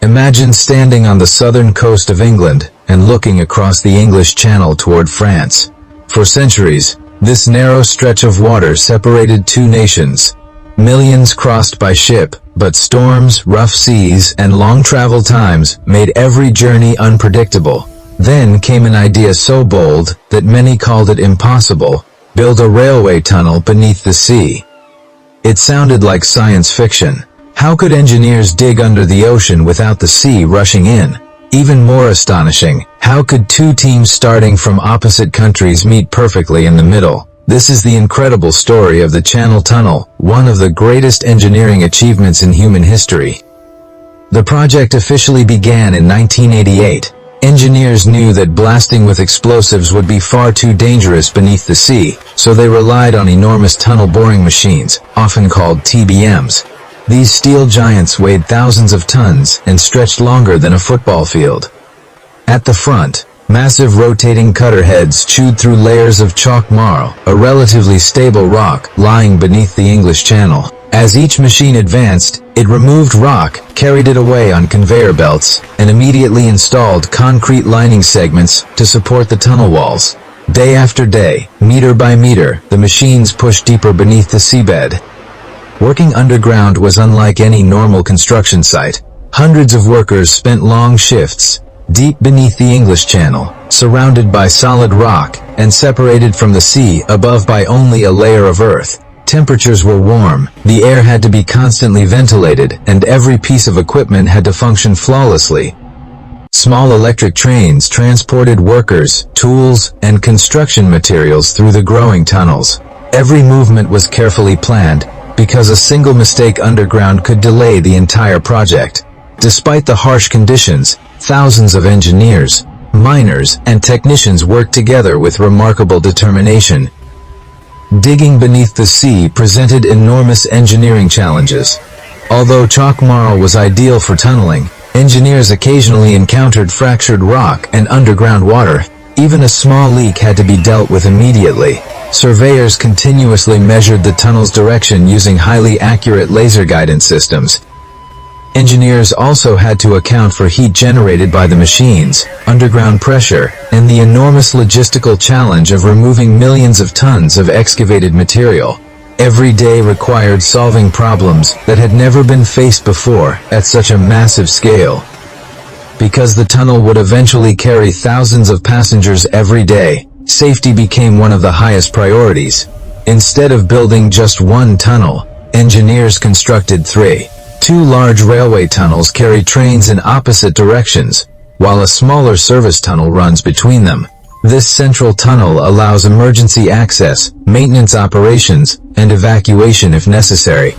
Imagine standing on the southern coast of England and looking across the English Channel toward France. For centuries, this narrow stretch of water separated two nations. Millions crossed by ship, but storms, rough seas, and long travel times made every journey unpredictable. Then came an idea so bold that many called it impossible: build a railway tunnel beneath the sea. It sounded like science fiction. How could engineers dig under the ocean without the sea rushing in? Even more astonishing, how could two teams starting from opposite countries meet perfectly in the middle? This is the incredible story of the Channel Tunnel, one of the greatest engineering achievements in human history. The project officially began in 1988. Engineers knew that blasting with explosives would be far too dangerous beneath the sea, so they relied on enormous tunnel boring machines, often called TBMs. These steel giants weighed thousands of tons and stretched longer than a football field. At the front, massive rotating cutter heads chewed through layers of chalk marl, a relatively stable rock lying beneath the English Channel. As each machine advanced, it removed rock, carried it away on conveyor belts, and immediately installed concrete lining segments to support the tunnel walls. Day after day, meter by meter, the machines pushed deeper beneath the seabed. Working underground was unlike any normal construction site. Hundreds of workers spent long shifts, deep beneath the English Channel, surrounded by solid rock, and separated from the sea above by only a layer of earth. Temperatures were warm, the air had to be constantly ventilated, and every piece of equipment had to function flawlessly. Small electric trains transported workers, tools, and construction materials through the growing tunnels. Every movement was carefully planned, because a single mistake underground could delay the entire project. Despite the harsh conditions, thousands of engineers, miners, and technicians worked together with remarkable determination. Digging beneath the sea presented enormous engineering challenges. Although chalk marl was ideal for tunneling, engineers occasionally encountered fractured rock and underground water. Even a small leak had to be dealt with immediately. Surveyors continuously measured the tunnel's direction using highly accurate laser guidance systems. Engineers also had to account for heat generated by the machines, underground pressure, and the enormous logistical challenge of removing millions of tons of excavated material. Every day required solving problems that had never been faced before at such a massive scale. Because the tunnel would eventually carry thousands of passengers every day, safety became one of the highest priorities. Instead of building just one tunnel, engineers constructed three. Two large railway tunnels carry trains in opposite directions, while a smaller service tunnel runs between them. This central tunnel allows emergency access, maintenance operations, and evacuation if necessary.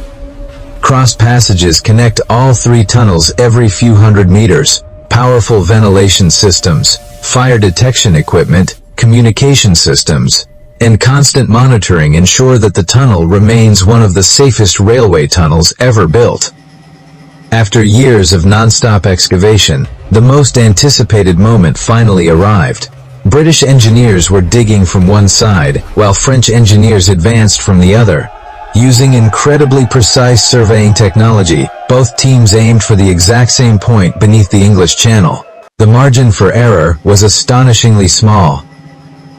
Cross passages connect all three tunnels every few hundred meters. Powerful ventilation systems, fire detection equipment, communication systems, and constant monitoring ensure that the tunnel remains one of the safest railway tunnels ever built. After years of non-stop excavation, the most anticipated moment finally arrived. British engineers were digging from one side, while French engineers advanced from the other. Using incredibly precise surveying technology, both teams aimed for the exact same point beneath the English Channel. The margin for error was astonishingly small.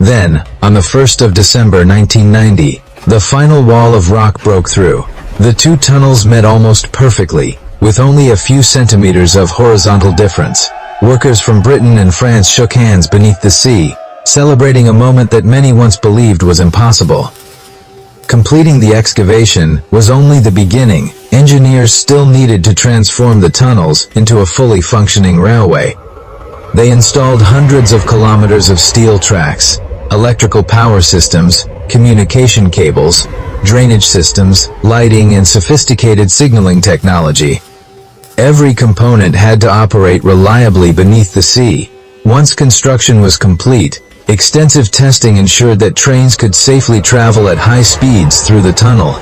Then, on the 1st of December 1990, the final wall of rock broke through. The two tunnels met almost perfectly, with only a few centimeters of horizontal difference. Workers from Britain and France shook hands beneath the sea, celebrating a moment that many once believed was impossible. Completing the excavation was only the beginning. Engineers still needed to transform the tunnels into a fully functioning railway. They installed hundreds of kilometers of steel tracks, electrical power systems, communication cables, drainage systems, lighting, and sophisticated signaling technology. Every component had to operate reliably beneath the sea. Once construction was complete, extensive testing ensured that trains could safely travel at high speeds through the tunnel.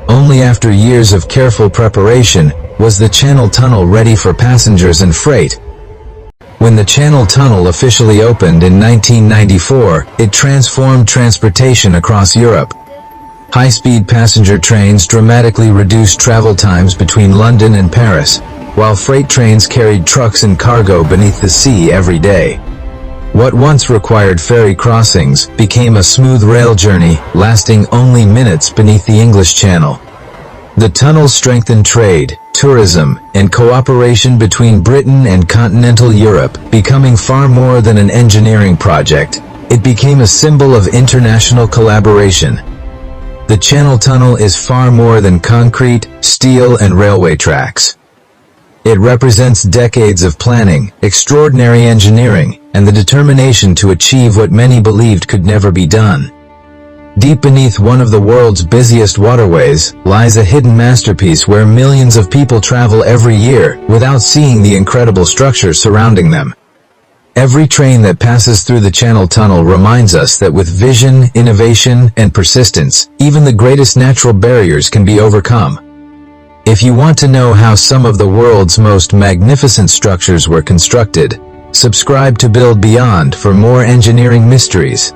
Only after years of careful preparation was the Channel Tunnel ready for passengers and freight. When the Channel Tunnel officially opened in 1994, it transformed transportation across Europe. High-speed passenger trains dramatically reduced travel times between London and Paris. while freight trains carried trucks and cargo beneath the sea every day. What once required ferry crossings became a smooth rail journey lasting only minutes beneath the English Channel. The tunnel strengthened trade, tourism, and cooperation between Britain and continental Europe, becoming far more than an engineering project. It became a symbol of international collaboration. The Channel Tunnel is far more than concrete, steel, and railway tracks. It represents decades of planning, extraordinary engineering, and the determination to achieve what many believed could never be done. Deep beneath one of the world's busiest waterways lies a hidden masterpiece where millions of people travel every year without seeing the incredible structure surrounding them. Every train that passes through the Channel Tunnel reminds us that with vision, innovation, and persistence, even the greatest natural barriers can be overcome. If you want to know how some of the world's most magnificent structures were constructed, subscribe to Build Beyond for more engineering mysteries.